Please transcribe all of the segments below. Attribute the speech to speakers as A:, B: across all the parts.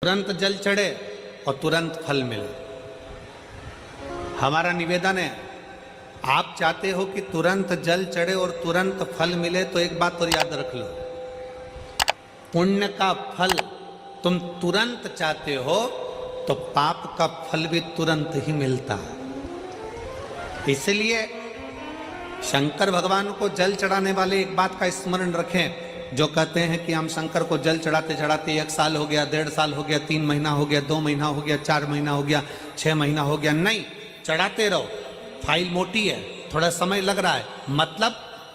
A: तुरंत जल चढ़े और तुरंत फल मिले। हमारा निवेदन है, आप चाहते हो कि तुरंत जल चढ़े और तुरंत फल मिले तो एक बात और याद रख लो, पुण्य का फल तुम तुरंत चाहते हो तो पाप का फल भी तुरंत ही मिलता है। इसलिए शंकर भगवान को जल चढ़ाने वाले एक बात का स्मरण रखें, जो कहते हैं कि हम शंकर को जल चढ़ाते चढ़ाते 1 साल हो गया, 1.5 साल हो गया, 3 महीना हो गया, 2 महीना हो गया, 4 महीना हो गया, 6 महीना हो गया। नहीं, चढ़ाते रहो। फाइल मोटी है, थोड़ा समय लग रहा है, मतलब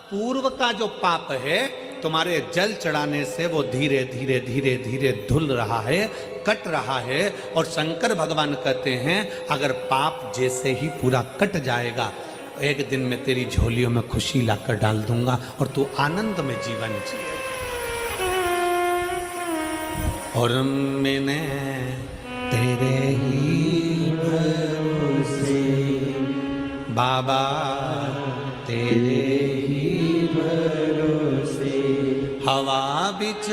A: पूर्व का जो पाप है तुम्हारे जल चढ़ाने से वो धीरे धीरे धीरे धीरे धुल रहा है, कट रहा है। और शंकर भगवान कहते हैं अगर पाप जैसे ही पूरा कट जाएगा, एक दिन में तेरी झोलियों में खुशी लाकर डाल दूंगा और तू आनंद में जीवन जिए। और मैंने तेरे ही भरोसे बाबा, तेरे ही भरोसे हवा बिच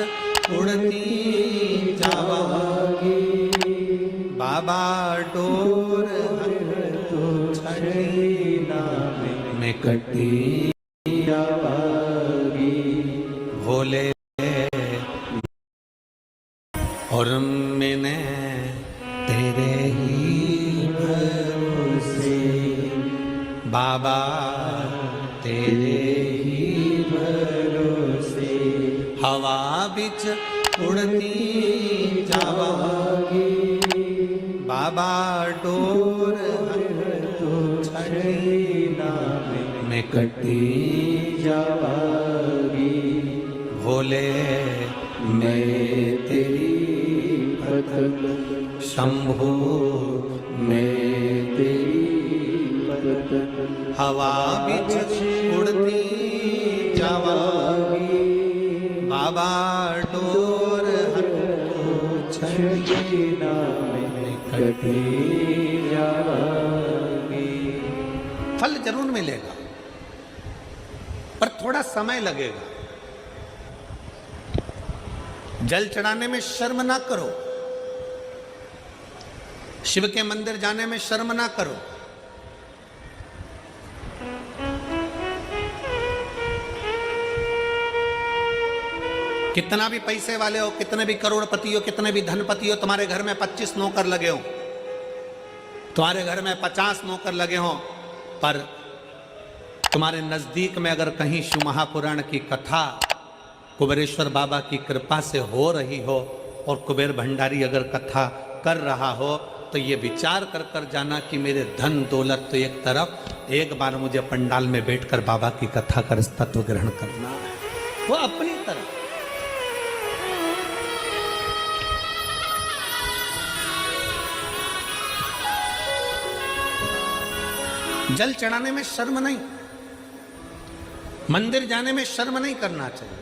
A: उड़ती जावागी, बाबा डोर में कटी जावागी, भोले। और मैंने तेरे ही भरोसे बाबा, तेरे ही भरोसे हवा बिच उड़ती जावागी, बाबा डोर में कटी जावागी, भोले मैं तेरी भक्त, शंभो मैं तेरी भक्त, हवा बिच उड़ती जावागी, बाबा डोर छड़ीना में कटी जावागी। फल जरूर मिलेगा पर थोड़ा समय लगेगा। जल चढ़ाने में शर्म ना करो, शिव के मंदिर जाने में शर्म ना करो। कितना भी पैसे वाले हो, कितने भी करोड़पति हो, कितने भी धनपति हो, तुम्हारे घर में 25 नौकर लगे हो, तुम्हारे घर में 50 नौकर लगे हो, पर तुम्हारे नजदीक में अगर कहीं शिव महापुराण की कथा कुबेरेश्वर बाबा की कृपा से हो रही हो और कुबेर भंडारी अगर कथा कर रहा हो, तो ये विचार कर कर जाना कि मेरे धन दौलत तो एक तरफ, एक बार मुझे पंडाल में बैठकर बाबा की कथा कर तत्व ग्रहण करना है, वो अपनी तरफ। जल चढ़ाने में शर्म नहीं, मंदिर जाने में शर्म नहीं करना चाहिए।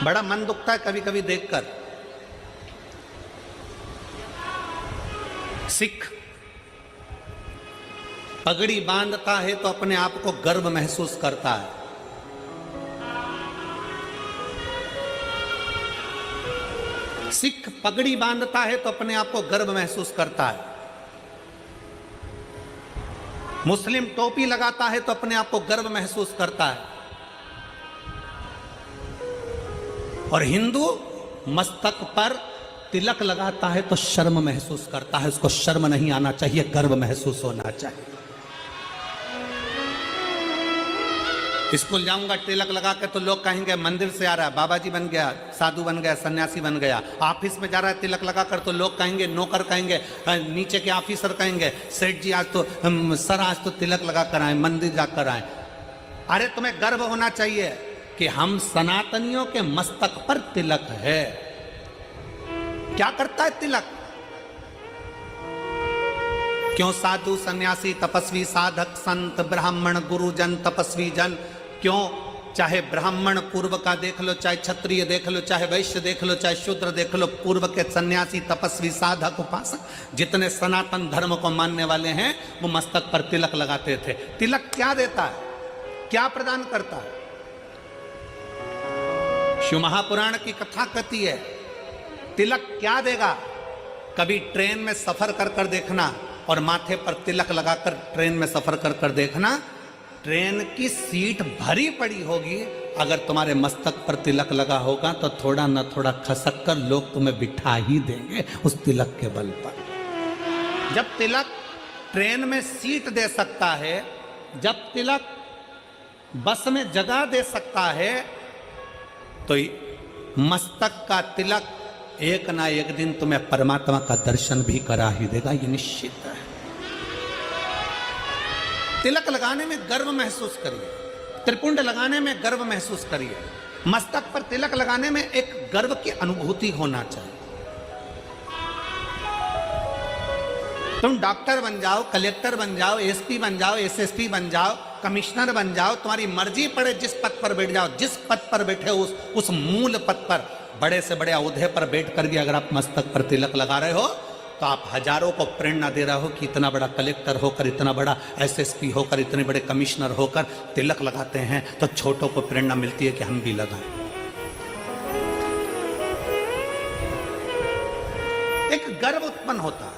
A: बड़ा मन दुखता है कभी कभी देखकर, सिख पगड़ी बांधता है तो अपने आप को गर्व महसूस करता है, सिख पगड़ी बांधता है तो अपने आप को गर्व महसूस करता है, मुस्लिम टोपी लगाता है तो अपने आप को गर्व महसूस करता है, और हिंदू मस्तक पर तिलक लगाता है तो शर्म महसूस करता है। उसको शर्म नहीं आना चाहिए, गर्व महसूस होना चाहिए। स्कूल जाऊंगा तिलक लगा के तो लोग कहेंगे मंदिर से आ रहा है, बाबा जी बन गया, साधु बन गया, सन्यासी बन गया। ऑफिस में जा रहा है तिलक लगा कर तो लोग कहेंगे, नौकर कहेंगे, नीचे के ऑफिसर कहेंगे, सेठ जी आज तो सर आज तो तिलक लगा कर आए, मंदिर जाकर आए। अरे तुम्हें गर्व होना चाहिए कि हम सनातनियों के मस्तक पर तिलक है। क्या करता है तिलक? क्यों साधु सन्यासी तपस्वी साधक संत ब्राह्मण गुरुजन तपस्वी जन, क्यों चाहे ब्राह्मण पूर्व का देख लो, चाहे क्षत्रिय देख लो, चाहे वैश्य देख लो, चाहे शूद्र देख लो, पूर्व के सन्यासी, तपस्वी, साधक, उपासक, जितने सनातन धर्म को मानने वाले हैं वो मस्तक पर तिलक लगाते थे। तिलक क्या देता है, क्या प्रदान करता है? शिव महापुराण की कथा कहती है तिलक क्या देगा। कभी ट्रेन में सफर कर कर देखना और माथे पर तिलक लगाकर ट्रेन में सफर कर कर देखना, ट्रेन की सीट भरी पड़ी होगी, अगर तुम्हारे मस्तक पर तिलक लगा होगा तो थोड़ा न थोड़ा खसक कर लोग तुम्हें बिठा ही देंगे उस तिलक के बल पर। जब तिलक ट्रेन में सीट दे सकता है, जब तिलक बस में जगह दे सकता है, तो मस्तक का तिलक एक ना एक दिन तुम्हें परमात्मा का दर्शन भी करा ही देगा, ये निश्चित है। तिलक लगाने में गर्व महसूस करिए, त्रिपुंड लगाने में गर्व महसूस करिए, मस्तक पर तिलक लगाने में एक गर्व की अनुभूति होना चाहिए। तुम डॉक्टर बन जाओ, कलेक्टर बन जाओ, एसपी बन जाओ, एसएसपी बन जाओ, कमिश्नर बन जाओ, तुम्हारी मर्जी पड़े जिस पद पर बैठ जाओ, जिस पद पर बैठे उस मूल पद पर, बड़े से बड़े औहदे पर बैठ कर भी अगर आप मस्तक पर तिलक लगा रहे हो तो आप हजारों को प्रेरणा दे रहे हो कि इतना बड़ा कलेक्टर होकर, इतना बड़ा एसएसपी होकर, इतने बड़े कमिश्नर होकर तिलक लगाते हैं, तो छोटों को प्रेरणा मिलती है कि हम भी लगाएं। एक गर्व उत्पन्न होता है,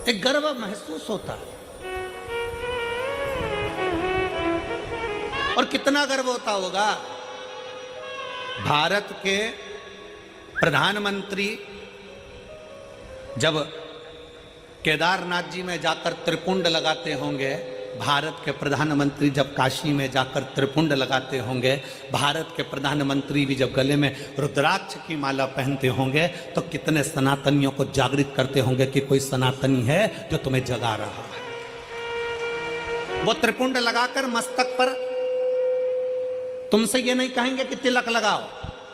A: एक गर्व महसूस होता है। और कितना गर्व होता होगा, भारत के प्रधानमंत्री जब केदारनाथ जी में जाकर त्रिपुंड लगाते होंगे, भारत के प्रधानमंत्री जब काशी में जाकर त्रिपुंड लगाते होंगे, भारत के प्रधानमंत्री भी जब गले में रुद्राक्ष की माला पहनते होंगे, तो कितने सनातनियों को जागृत करते होंगे कि कोई सनातनी है जो तुम्हें जगा रहा है। वो त्रिपुंड लगाकर मस्तक पर तुमसे ये नहीं कहेंगे कि तिलक लगाओ,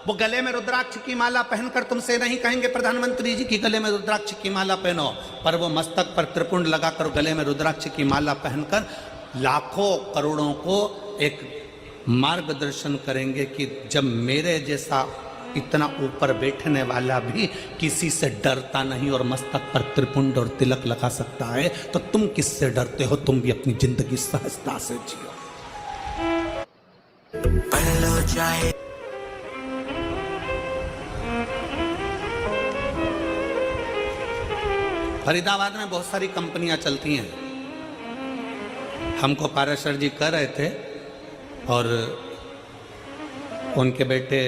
A: वो गले में रुद्राक्ष की माला पहनकर तुमसे नहीं कहेंगे प्रधानमंत्री जी की गले में रुद्राक्ष की माला पहनो, पर वो मस्तक पर त्रिपुंड लगाकर गले में रुद्राक्ष की माला पहनकर लाखों करोड़ों को एक मार्गदर्शन करेंगे कि जब मेरे जैसा इतना ऊपर बैठने वाला भी किसी से डरता नहीं और मस्तक पर त्रिपुंड और तिलक लगा सकता है, तो तुम किससे डरते हो? तुम भी अपनी जिंदगी सहजता से जियो। फरीदाबाद में बहुत सारी कंपनियां चलती हैं। हमको पाराशर जी कह रहे थे और उनके बेटे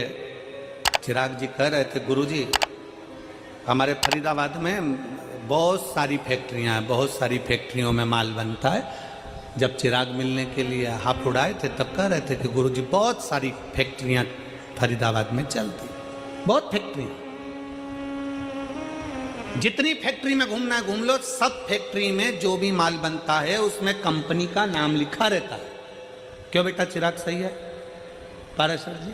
A: चिराग जी कह रहे थे, गुरुजी हमारे फरीदाबाद में बहुत सारी फैक्ट्रियां हैं, बहुत सारी फैक्ट्रियों में माल बनता है। जब चिराग मिलने के लिए हाथ उड़ाए थे तब कह रहे थे कि गुरुजी बहुत सारी फैक्ट्रियां फरीदाबाद में चलती, बहुत फैक्ट्रियां, जितनी फैक्ट्री में घूमना है घूम लो, सब फैक्ट्री में जो भी माल बनता है उसमें कंपनी का नाम लिखा रहता है। क्यों बेटा चिराग, सही है पाराशर जी?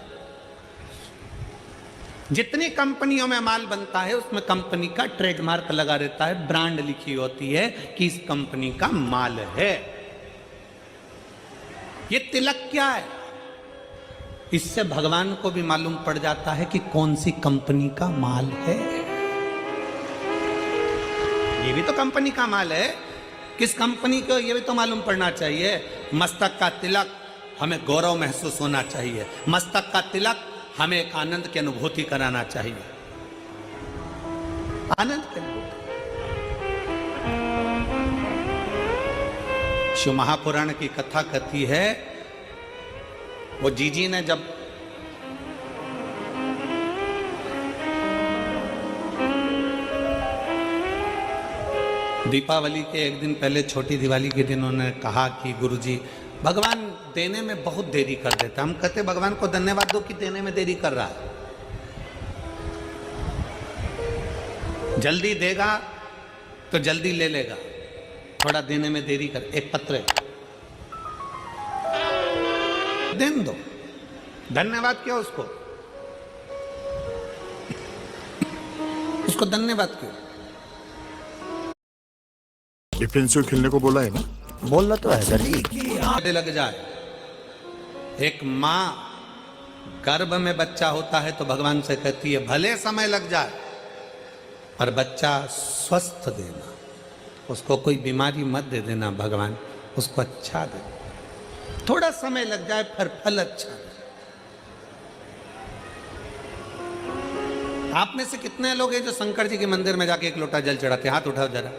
A: जितनी कंपनियों में माल बनता है उसमें कंपनी का ट्रेडमार्क लगा रहता है, ब्रांड लिखी होती है कि इस कंपनी का माल है। ये तिलक क्या है? इससे भगवान को भी मालूम पड़ जाता है कि कौन सी कंपनी का माल है। ये भी तो कंपनी का माल है, किस कंपनी को ये भी तो मालूम पड़ना चाहिए। मस्तक का तिलक हमें गौरव महसूस होना चाहिए, मस्तक का तिलक हमें एक आनंद की अनुभूति कराना चाहिए, आनंद की अनुभूति। शिव महापुराण की कथा कहती है, वो जीजी ने जब दीपावली के एक दिन पहले, छोटी दिवाली के दिन उन्होंने कहा कि गुरुजी भगवान देने में बहुत देरी कर देता। हम कहते भगवान को धन्यवाद दो कि देने में देरी कर रहा है, जल्दी देगा तो जल्दी ले लेगा, थोड़ा देने में देरी कर। एक पत्र देन दो, धन्यवाद क्यों उसको, उसको धन्यवाद क्यों?
B: डिफेंसिव खेलने को बोला है ना?
C: बोलना तो है सर जी।
A: लग जाए, एक माँ गर्भ में बच्चा होता है तो भगवान से कहती है भले समय लग जाए पर बच्चा स्वस्थ देना, उसको कोई बीमारी मत दे देना भगवान, उसको अच्छा दे, थोड़ा समय लग जाए पर फल अच्छा दे। आप में से कितने लोग हैं जो शंकर जी के मंदिर में जाके एक लोटा जल चढ़ाते? हाथ उठाओ जरा।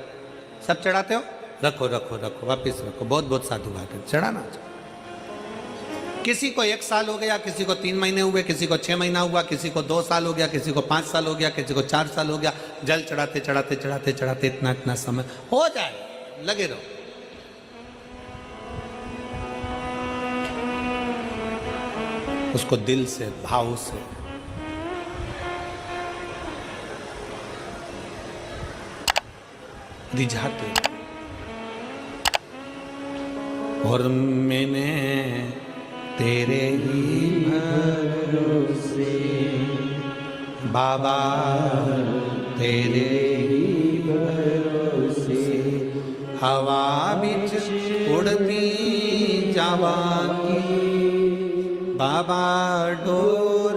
A: सब चढ़ाते हो? रखो रखो रखो, वापिस रखो। बहुत बहुत साधु बात है, चढ़ाना। किसी को 1 साल हो गया, किसी को 3 महीने हुए, किसी को 6 महीना हुआ, किसी को 2 साल हो गया, किसी को 5 साल हो गया, किसी को 4 साल हो गया। जल चढ़ाते चढ़ाते चढ़ाते चढ़ाते इतना इतना समय हो जाए, लगे रहो। उसको दिल से, भाव से रिझाते। और मैंने तेरे ही भरोसे बाबा, तेरे ही भरोसे हवा बिच उड़ती जावांगी बाबा, डोर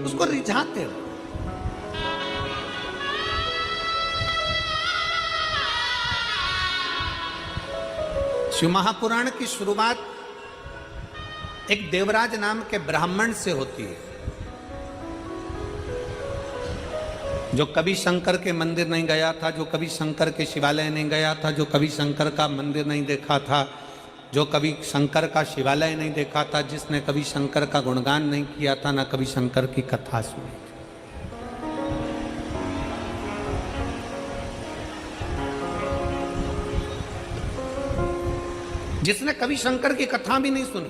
A: उसको रिझाते हो। शिव महापुराण की शुरुआत एक देवराज नाम के ब्राह्मण से होती है, जो कभी शंकर के मंदिर नहीं गया था, जो कभी शंकर के शिवालय नहीं गया था, जो कभी शंकर का मंदिर नहीं देखा था, जो कभी शंकर का शिवालय नहीं देखा था, जिसने कभी शंकर का गुणगान नहीं किया था, ना कभी शंकर की कथा सुनी। जिसने कभी शंकर की कथा भी नहीं सुनी।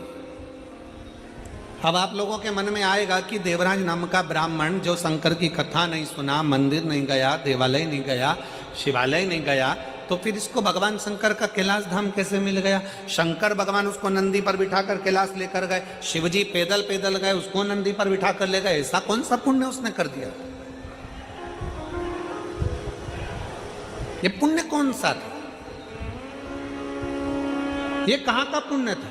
A: अब आप लोगों के मन में आएगा कि देवराज नाम का ब्राह्मण जो शंकर की कथा नहीं सुना, मंदिर नहीं गया, देवालय नहीं गया, शिवालय नहीं गया, तो फिर इसको भगवान शंकर का कैलाश धाम कैसे मिल गया? शंकर भगवान उसको नंदी पर बिठाकर कैलाश लेकर गए, शिवजी पैदल पैदल गए, उसको नंदी पर बिठाकर ले गए। ऐसा कौन सा पुण्य उसने कर दिया? ये पुण्य कौन सा था? ये कहां का पुण्य था?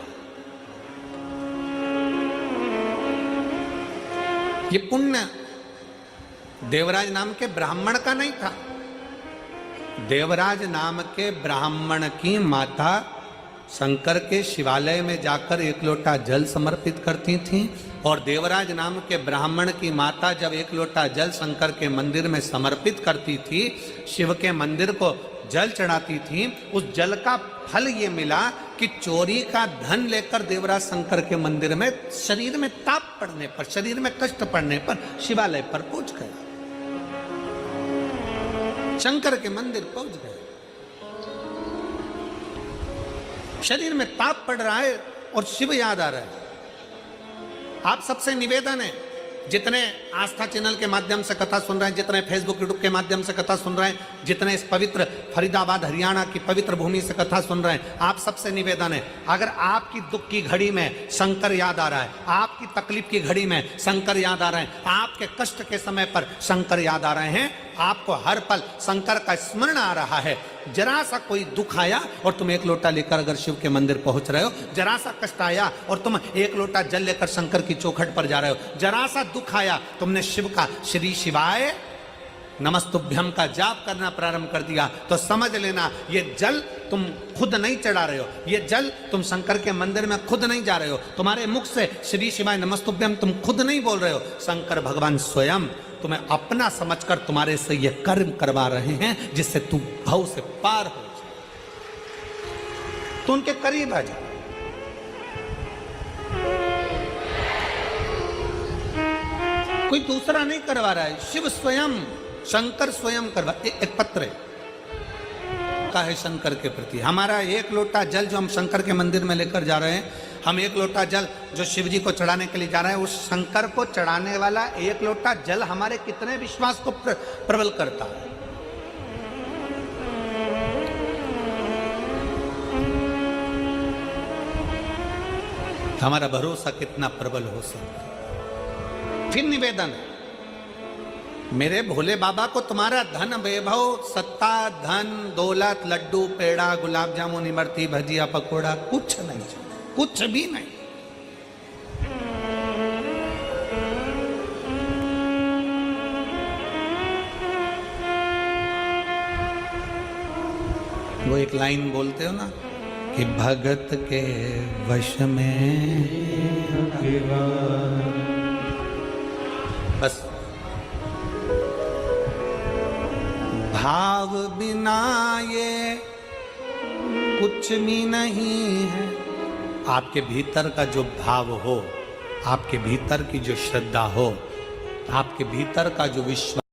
A: ये पुण्य देवराज नाम के ब्राह्मण का नहीं था। देवराज नाम के ब्राह्मण की माता शंकर के शिवालय में जाकर 1 लोटा जल समर्पित करती थी, और देवराज नाम के ब्राह्मण की माता जब 1 लोटा जल शंकर के मंदिर में समर्पित करती थी, शिव के मंदिर को जल चढ़ाती थी, उस जल का फल ये मिला कि चोरी का धन लेकर देवराज शंकर के मंदिर में शरीर में ताप पड़ने पर, शरीर में कष्ट पड़ने पर शिवालय पर पहुंच गया, शंकर के मंदिर पहुंच गए। शरीर में ताप पड़ रहा है और शिव याद आ रहा है। आप सबसे निवेदन है, जितने आस्था चैनल के माध्यम से कथा सुन रहे हैं, जितने फेसबुक यूट्यूब के माध्यम से कथा सुन रहे हैं, जितने इस पवित्र फरीदाबाद हरियाणा की पवित्र भूमि से कथा सुन रहे हैं, आप सबसे निवेदन है, अगर आपकी दुख की घड़ी में शंकर याद आ रहा है, आपकी तकलीफ की घड़ी में शंकर याद आ रहे हैं, आपके कष्ट के समय पर शंकर याद आ रहे हैं, आपको हर पल शंकर का स्मरण आ रहा है, जरा सा कोई दुख आया और तुम 1 लोटा लेकर अगर शिव के मंदिर पहुंच रहे हो, जरा सा कष्ट आया और तुम 1 लोटा जल लेकर शंकर की चौखट पर जा रहे हो, जरा सा दुख आया तुमने शिव का श्री शिवाय नमस्तुभ्यम का जाप करना प्रारंभ कर दिया, तो समझ लेना ये जल तुम खुद नहीं चढ़ा रहे हो, ये जल तुम शंकर के मंदिर में खुद नहीं जा रहे हो, तुम्हारे मुख से श्री शिवाय नमस्तुभ्यम तुम खुद नहीं बोल रहे हो, शंकर भगवान स्वयं तुम्हें अपना समझकर तुम्हारे से ये कर्म करवा रहे हैं, जिससे तू भव से पार हो जाए, तो उनके करीब आ जाए। कोई दूसरा नहीं करवा रहा है, शिव स्वयं, शंकर स्वयं करवा। एक पत्र का है शंकर के प्रति, हमारा 1 लोटा जल जो हम शंकर के मंदिर में लेकर जा रहे हैं, हम 1 लोटा जल जो शिव जी को चढ़ाने के लिए जा रहे हैं, उस शंकर को चढ़ाने वाला 1 लोटा जल हमारे कितने विश्वास को प्रबल करता है। हमारा भरोसा कितना प्रबल हो सकता है। फिर निवेदन है, मेरे भोले बाबा को तुम्हारा धन वैभव सत्ता धन दौलत लड्डू पेड़ा गुलाब जामुन इमरती भजिया पकोड़ा कुछ नहीं चाहिए, कुछ भी नहीं। वो एक लाइन बोलते हो ना कि भगत के वश में बस भाव बिना ये कुछ भी नहीं है। आपके भीतर का जो भाव हो, आपके भीतर की जो श्रद्धा हो, आपके भीतर का जो विश्वास